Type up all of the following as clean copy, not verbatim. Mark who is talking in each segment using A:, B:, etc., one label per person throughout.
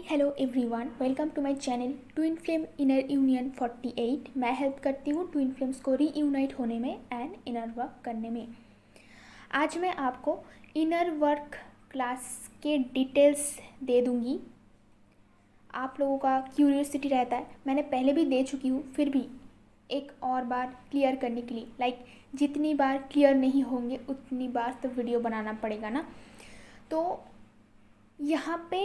A: Hello everyone, welcome to my channel twin flame inner union 48। मैं help करती हूँ twin flames को reunite होने में एंड इनर वर्क करने में। आज मैं आपको इनर वर्क क्लास के डिटेल्स दे दूँगी। आप लोगों का क्यूरियोसिटी रहता है, मैंने पहले भी दे चुकी हूँ, फिर भी एक और बार क्लियर करने के लिए जितनी बार क्लियर नहीं होंगे उतनी बार तो वीडियो बनाना पड़ेगा ना। तो यहाँ पे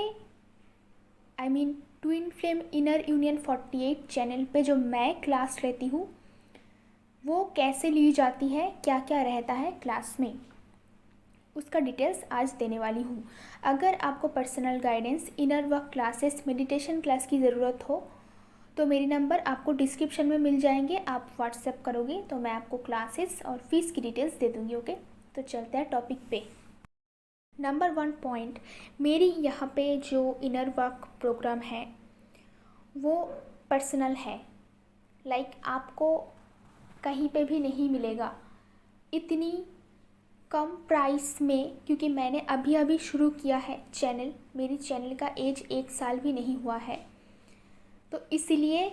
A: twin flame inner union 48 channel पे जो मैं क्लास लेती हूँ वो कैसे ली जाती है, क्या क्या रहता है क्लास में, उसका डिटेल्स आज देने वाली हूँ। अगर आपको personal guidance, inner work classes, meditation class की ज़रूरत हो तो मेरी नंबर आपको डिस्क्रिप्शन में मिल जाएंगे। आप व्हाट्सएप करोगे तो मैं आपको क्लासेस और फीस की डिटेल्स दे दूँगी। ओके, तो चलते हैं टॉपिक पे। नंबर 1 पॉइंट, मेरी यहाँ पे जो इनर वर्क प्रोग्राम है वो पर्सनल है। आपको कहीं पे भी नहीं मिलेगा इतनी कम प्राइस में, क्योंकि मैंने अभी अभी शुरू किया है चैनल, मेरी चैनल का एज 1 साल भी नहीं हुआ है, तो इसलिए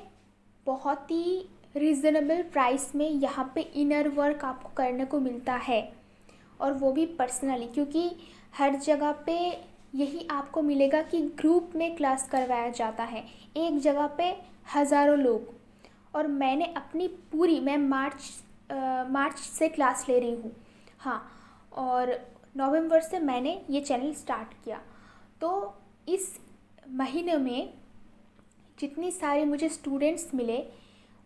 A: बहुत ही रिजनेबल प्राइस में यहाँ पे इनर वर्क आपको करने को मिलता है, और वो भी पर्सनली। क्योंकि हर जगह पे यही आपको मिलेगा कि ग्रुप में क्लास करवाया जाता है, एक जगह पे हज़ारों लोग। और मैंने अपनी पूरी, मैं मार्च से क्लास ले रही हूँ, हाँ, और नवंबर से मैंने ये चैनल स्टार्ट किया। तो इस महीने में जितनी सारे मुझे स्टूडेंट्स मिले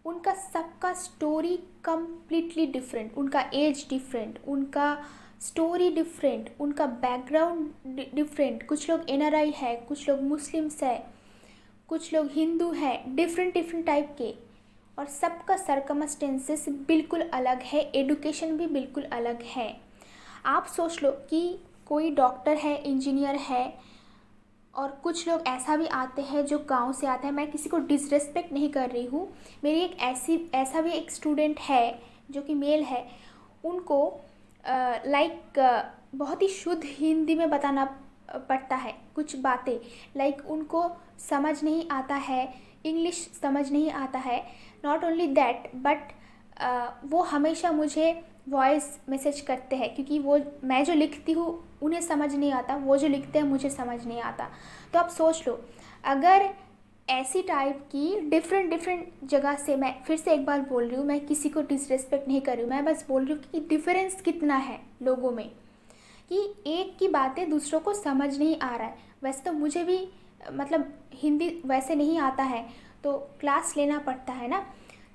A: उनका सबका स्टोरी कम्प्लीटली डिफरेंट, उनका एज डिफरेंट, उनका स्टोरी डिफरेंट, उनका बैकग्राउंड डिफरेंट। कुछ लोग एनआरआई है, कुछ लोग मुस्लिम्स है, कुछ लोग हिंदू है, डिफरेंट टाइप के, और सबका सर्कमस्टेंसेस बिल्कुल अलग है, एडुकेशन भी बिल्कुल अलग है। आप सोच लो कि कोई डॉक्टर है, इंजीनियर है, और कुछ लोग ऐसा भी आते हैं जो गांव से आते हैं। मैं किसी को डिसरेस्पेक्ट नहीं कर रही हूँ, मेरी ऐसा भी एक स्टूडेंट है जो कि मेल है, उनको बहुत ही शुद्ध हिंदी में बताना पड़ता है कुछ बातें, उनको समझ नहीं आता है, इंग्लिश समझ नहीं आता है। नॉट ओनली दैट बट वो हमेशा मुझे वॉइस मैसेज करते हैं, क्योंकि वो, मैं जो लिखती हूँ उन्हें समझ नहीं आता, वो जो लिखते हैं मुझे समझ नहीं आता। तो आप सोच लो, अगर ऐसी टाइप की डिफरेंट जगह से, मैं फिर से एक बार बोल रही हूँ, मैं किसी को डिसरेस्पेक्ट नहीं कर रही हूँ, मैं बस बोल रही हूँ कि डिफरेंस कितना है लोगों में, कि एक की बातें दूसरों को समझ नहीं आ रहा है। वैसे तो मुझे भी हिंदी वैसे नहीं आता है, तो क्लास लेना पड़ता है ना,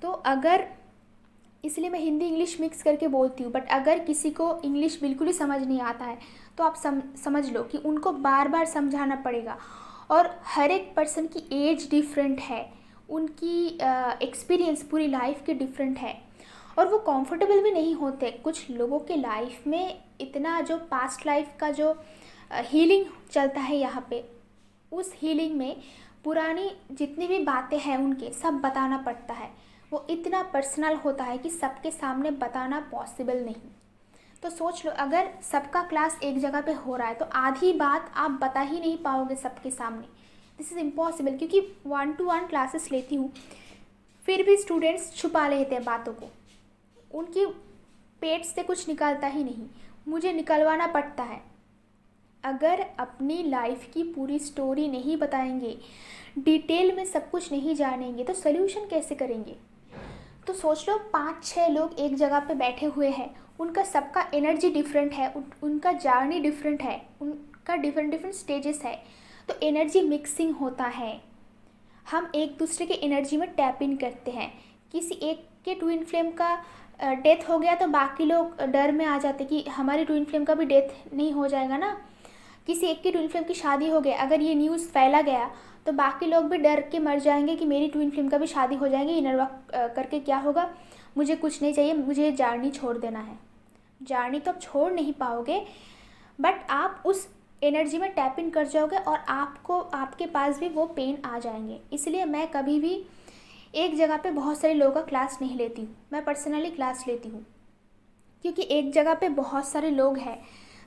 A: तो अगर, इसलिए मैं हिंदी इंग्लिश मिक्स करके बोलती हूँ। बट अगर किसी को इंग्लिश बिल्कुल ही समझ नहीं आता है तो आप समझ लो कि उनको बार बार समझाना पड़ेगा। और हर एक पर्सन की एज डिफरेंट है, उनकी एक्सपीरियंस पूरी लाइफ के डिफरेंट है, और वो कंफर्टेबल भी नहीं होते। कुछ लोगों के लाइफ में इतना जो पास्ट लाइफ का जो हीलिंग चलता है यहाँ पे, उस हीलिंग में पुरानी जितनी भी बातें हैं उनके सब बताना पड़ता है। वो इतना पर्सनल होता है कि सबके सामने बताना पॉसिबल नहीं। तो सोच लो, अगर सबका क्लास एक जगह पे हो रहा है तो आधी बात आप बता ही नहीं पाओगे सबके सामने। दिस इज़ इम्पॉसिबल, क्योंकि 1-to-1 क्लासेस लेती हूँ, फिर भी स्टूडेंट्स छुपा लेते हैं बातों को, उनकी पेट से कुछ निकलता ही नहीं, मुझे निकलवाना पड़ता है। अगर अपनी लाइफ की पूरी स्टोरी नहीं बताएंगे, डिटेल में सब कुछ नहीं जानेंगे, तो सोल्यूशन कैसे करेंगे। तो सोच लो 5-6 लोग एक जगह पे बैठे हुए हैं, उनका सबका एनर्जी डिफरेंट है, उनका जर्नी डिफरेंट है, उनका डिफरेंट स्टेजेस है, तो एनर्जी मिक्सिंग होता है। हम एक दूसरे के एनर्जी में टैप इन करते हैं। किसी एक के ट्विन फ्लेम का डेथ हो गया तो बाकी लोग डर में आ जाते कि हमारी ट्विन फ्लेम का भी डेथ नहीं हो जाएगा ना। किसी एक की ट्विन फ्लेम की शादी हो गई, अगर ये न्यूज़ फैला गया तो बाकी लोग भी डर के मर जाएंगे कि मेरी ट्विन फ्लेम का भी शादी हो जाएगी, इनर वर्क करके क्या होगा, मुझे कुछ नहीं चाहिए, मुझे जर्नी छोड़ देना है। जर्नी तो आप छोड़ नहीं पाओगे, बट आप उस एनर्जी में टैप इन कर जाओगे और आपको, आपके पास भी वो पेन आ जाएंगे। इसलिए मैं कभी भी एक जगह पे बहुत सारे लोगों का क्लास नहीं लेती हूँ, मैं पर्सनली क्लास लेती हूँ। क्योंकि एक जगह पे बहुत सारे लोग हैं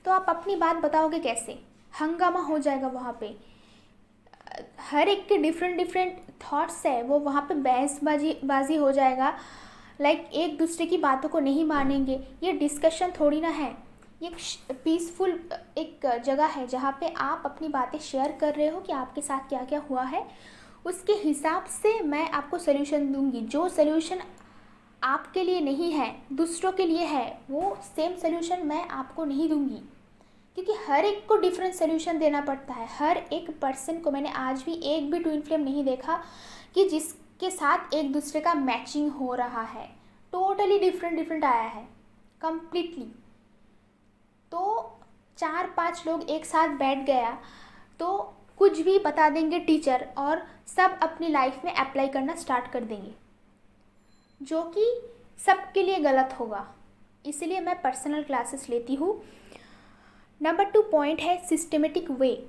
A: तो आप अपनी बात बताओगे कैसे, हंगामा हो जाएगा वहाँ पे। हर एक के डिफरेंट डिफरेंट थॉट्स है, वो वहाँ पे बहसबाजी हो जाएगा। लाइक एक दूसरे की बातों को नहीं मानेंगे। ये डिस्कशन थोड़ी ना है, ये पीसफुल एक जगह है जहाँ पे आप अपनी बातें शेयर कर रहे हो कि आपके साथ क्या क्या हुआ है। उसके हिसाब से मैं आपको सल्यूशन दूंगी। जो सल्यूशन आपके लिए नहीं है, दूसरों के लिए है, वो सेम सल्यूशन मैं आपको नहीं दूंगी, क्योंकि हर एक को डिफरेंट सल्यूशन देना पड़ता है। हर एक पर्सन को, मैंने आज भी एक भी ट्विन फ्लेम नहीं देखा कि जिसके साथ एक दूसरे का मैचिंग हो रहा है। टोटली डिफरेंट डिफरेंट आया है, कम्प्लीटली। तो 4-5 लोग एक साथ बैठ गया तो कुछ भी बता देंगे टीचर, और सब अपनी लाइफ में अप्लाई करना स्टार्ट कर देंगे, जो कि सबके लिए गलत होगा। इसलिए मैं पर्सनल क्लासेस लेती हूँ। नंबर 2 पॉइंट है सिस्टमेटिक वे।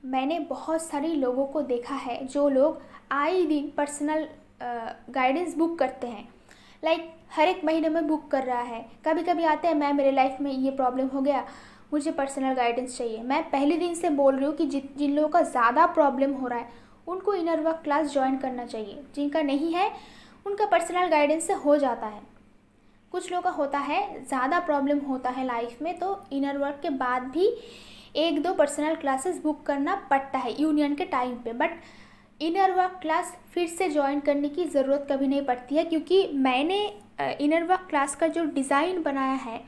A: मैंने बहुत सारे लोगों को देखा है जो लोग आए दिन पर्सनल गाइडेंस बुक करते हैं। लाइक हर एक महीने में बुक कर रहा है। कभी कभी आते हैं, मैं मेरे लाइफ में ये प्रॉब्लम हो गया, मुझे पर्सनल गाइडेंस चाहिए। मैं पहले दिन से बोल रही हूँ कि जिन लोगों का ज़्यादा प्रॉब्लम हो रहा है उनको इनर वर्क क्लास ज्वाइन करना चाहिए। जिनका नहीं है उनका पर्सनल गाइडेंस से हो जाता है। कुछ लोगों का होता है, ज़्यादा प्रॉब्लम होता है लाइफ में, तो इनर वर्क के बाद भी 1-2 पर्सनल क्लासेस बुक करना पड़ता है यूनियन के टाइम पे। बट इनर वर्क क्लास फिर से ज्वाइन करने की ज़रूरत कभी नहीं पड़ती है, क्योंकि मैंने इनर वर्क क्लास का जो डिज़ाइन बनाया है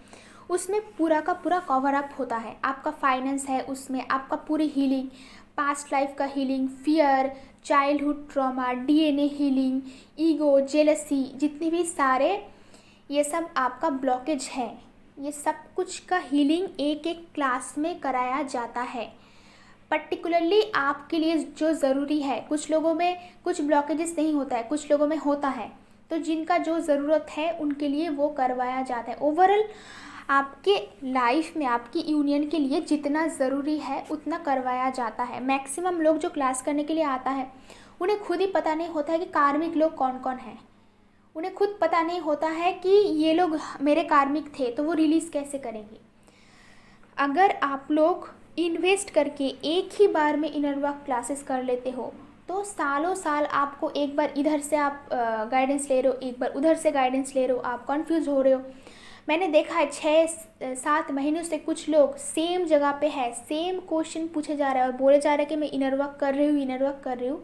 A: उसमें पूरा का पूरा कवर अप होता है। आपका फाइनेंस है उसमें, आपका पूरी हीलिंग, पास्ट लाइफ का healing, fear, childhood trauma, DNA healing, ego, jealousy, जितने भी सारे ये सब आपका ब्लॉकेज है, ये सब कुछ का हीलिंग एक एक क्लास में कराया जाता है। पर्टिकुलरली आपके लिए जो ज़रूरी है। कुछ लोगों में कुछ ब्लॉकेजेस नहीं होता है, कुछ लोगों में होता है, तो जिनका जो ज़रूरत है उनके लिए वो करवाया जाता है। ओवरऑल आपके लाइफ में आपकी यूनियन के लिए जितना ज़रूरी है उतना करवाया जाता है। मैक्सिमम लोग जो क्लास करने के लिए आता है उन्हें खुद ही पता नहीं होता है कि कार्मिक लोग कौन कौन हैं। उन्हें खुद पता नहीं होता है कि ये लोग मेरे कार्मिक थे, तो वो रिलीज़ कैसे करेंगे। अगर आप लोग इन्वेस्ट करके एक ही बार में इनर वर्क क्लासेस कर लेते हो तो सालों साल आपको, एक बार इधर से आप गाइडेंस ले रहे हो, एक बार उधर से गाइडेंस ले रहे हो, आप कंफ्यूज हो रहे हो। मैंने देखा है 6-7 महीनों से कुछ लोग सेम जगह पे है, सेम क्वेश्चन पूछे जा रहा है और बोले जा रहा है कि मैं इनर वर्क कर रही हूँ, इनर वर्क कर रही हूँ।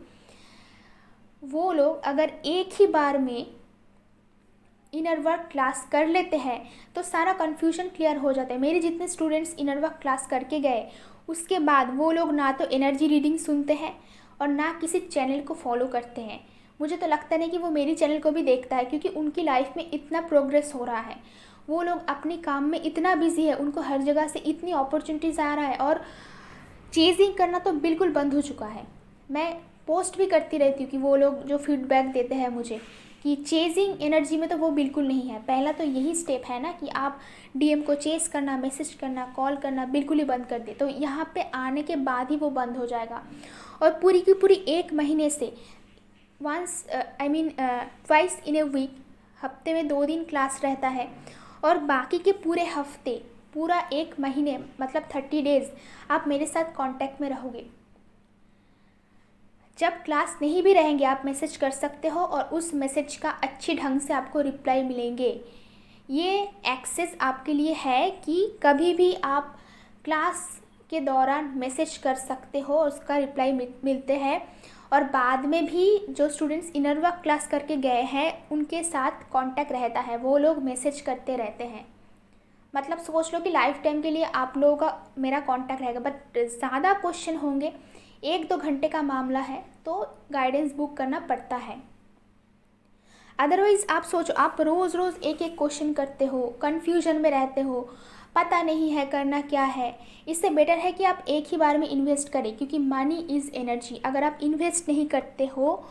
A: वो लोग अगर एक ही बार में इनर वर्क क्लास कर लेते हैं तो सारा कन्फ्यूजन क्लियर हो जाता है। मेरे जितने स्टूडेंट्स इनर वर्क क्लास करके गए, उसके बाद वो लोग ना तो एनर्जी रीडिंग सुनते हैं और ना किसी चैनल को फॉलो करते हैं। मुझे तो लगता नहीं कि वो मेरी चैनल को भी देखता है, क्योंकि उनकी लाइफ में इतना प्रोग्रेस हो रहा है। वो लोग अपने काम में इतना बिजी है, उनको हर जगह से इतनी अपॉर्चुनिटीज़ आ रहा है, और चेजिंग करना तो बिल्कुल बंद हो चुका है। मैं पोस्ट भी करती रहती हूँ कि वो लोग जो फीडबैक देते हैं मुझे कि चेजिंग एनर्जी में तो वो बिल्कुल नहीं है। पहला तो यही स्टेप है ना कि आप डीएम को चेस करना, मैसेज करना, कॉल करना बिल्कुल ही बंद कर दे, तो यहाँ पे आने के बाद ही वो बंद हो जाएगा। और पूरी की पूरी 1 महीने से ट्वाइस इन ए वीक, हफ्ते में 2 दिन क्लास रहता है, और बाकी के पूरे हफ्ते, पूरा 1 महीने मतलब 30 डेज़ आप मेरे साथ कांटेक्ट में रहोगे। जब क्लास नहीं भी रहेंगे आप मैसेज कर सकते हो, और उस मैसेज का अच्छी ढंग से आपको रिप्लाई मिलेंगे। ये एक्सेस आपके लिए है कि कभी भी आप क्लास के दौरान मैसेज कर सकते हो और उसका रिप्लाई मिलते हैं। और बाद में भी जो स्टूडेंट्स इनर वर्क क्लास करके गए हैं उनके साथ कांटेक्ट रहता है, वो लोग मैसेज करते रहते हैं। मतलब सोच लो कि लाइफ टाइम के लिए आप लोगों का मेरा कांटेक्ट रहेगा। बट ज़्यादा क्वेश्चन होंगे, 1-2 घंटे का मामला है, तो गाइडेंस बुक करना पड़ता है। अदरवाइज़ आप सोचो, आप रोज़ रोज़ एक एक क्वेश्चन करते हो, कन्फ्यूजन में रहते हो, पता नहीं है करना क्या है। इससे बेटर है कि आप एक ही बार में इन्वेस्ट करें, क्योंकि मनी इज़ एनर्जी। अगर आप इन्वेस्ट नहीं करते हो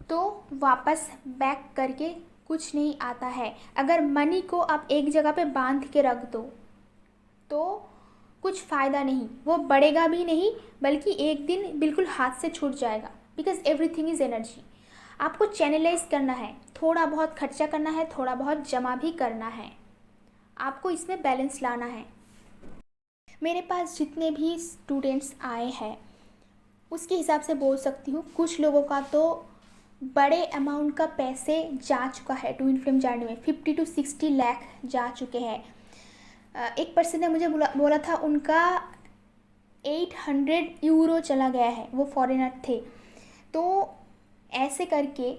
A: तो वापस बैक करके कुछ नहीं आता है। अगर मनी को आप एक जगह पे बांध के रख दो तो कुछ फ़ायदा नहीं, वो बढ़ेगा भी नहीं, बल्कि एक दिन बिल्कुल हाथ से छूट जाएगा। Because everything is energy. आपको चैनलाइज करना है, थोड़ा बहुत खर्चा करना है, थोड़ा बहुत जमा भी करना है, आपको इसमें बैलेंस लाना है। मेरे पास जितने भी स्टूडेंट्स आए हैं उसके हिसाब से बोल सकती हूँ। कुछ लोगों का तो बड़े अमाउंट का पैसे जा चुका है ट्विन फ्लेम जर्नी में, 50 to 60 लाख जा चुके हैं। एक पर्सन ने मुझे बोला था उनका 800 यूरो चला गया है, वो फॉरेनर थे। तो ऐसे करके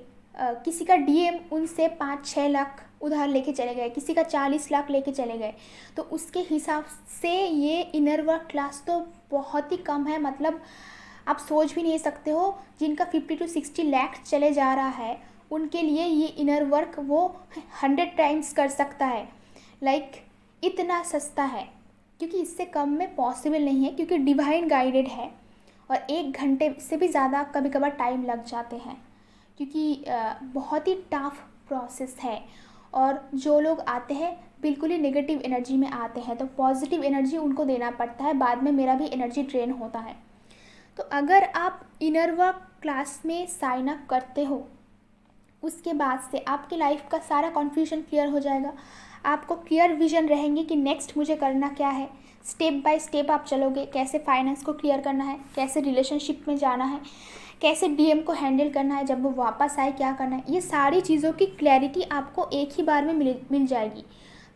A: किसी का डीएम उनसे 5-6 लाख उधार लेके चले गए, किसी का 40 लाख लेके चले गए। तो उसके हिसाब से ये इनर वर्क क्लास तो बहुत ही कम है। मतलब आप सोच भी नहीं सकते हो, जिनका 50 to 60 लाख चले जा रहा है उनके लिए ये इनर वर्क वो 100 टाइम्स कर सकता है। लाइक इतना सस्ता है, क्योंकि इससे कम में पॉसिबल नहीं है, क्योंकि डिवाइन गाइडेड है। और 1 घंटे से भी ज़्यादा कभी कभार टाइम लग जाते हैं, क्योंकि बहुत ही टफ प्रोसेस है। और जो लोग आते हैं बिल्कुल ही नेगेटिव एनर्जी में आते हैं, तो पॉजिटिव एनर्जी उनको देना पड़ता है। बाद में मेरा भी एनर्जी ड्रेन होता है। तो अगर आप इनर वर्क क्लास में साइन अप करते हो, उसके बाद से आपकी लाइफ का सारा कन्फ्यूजन क्लियर हो जाएगा। आपको क्लियर विजन रहेंगे कि नेक्स्ट मुझे करना क्या है। स्टेप बाय स्टेप आप चलोगे, कैसे फाइनेंस को क्लियर करना है, कैसे रिलेशनशिप में जाना है, कैसे डीएम को हैंडल करना है, जब वो वापस आए क्या करना है। ये सारी चीज़ों की क्लैरिटी आपको एक ही बार में मिल जाएगी।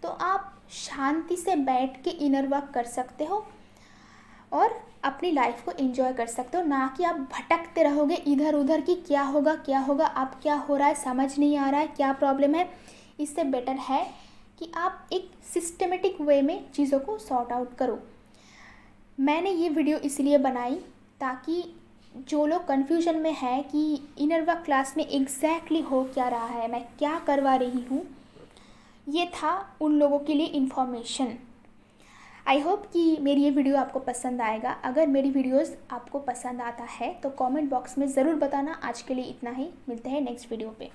A: तो आप शांति से बैठ के इनर वर्क कर सकते हो और अपनी लाइफ को एंजॉय कर सकते हो, ना कि आप भटकते रहोगे इधर उधर कि क्या होगा क्या होगा, अब क्या हो रहा है, समझ नहीं आ रहा है, क्या प्रॉब्लम है। इससे बेटर है कि आप एक सिस्टमेटिक वे में चीज़ों को सॉर्ट आउट करो। मैंने ये वीडियो इसलिए बनाई ताकि जो लोग कन्फ्यूजन में है कि इनर वर्क क्लास में एग्जैक्टली हो क्या रहा है, मैं क्या करवा रही हूँ, ये था उन लोगों के लिए इन्फॉर्मेशन। आई होप कि मेरी ये वीडियो आपको पसंद आएगा। अगर मेरी वीडियोस आपको पसंद आता है तो कमेंट बॉक्स में ज़रूर बताना। आज के लिए इतना ही, मिलते हैं नेक्स्ट वीडियो पे।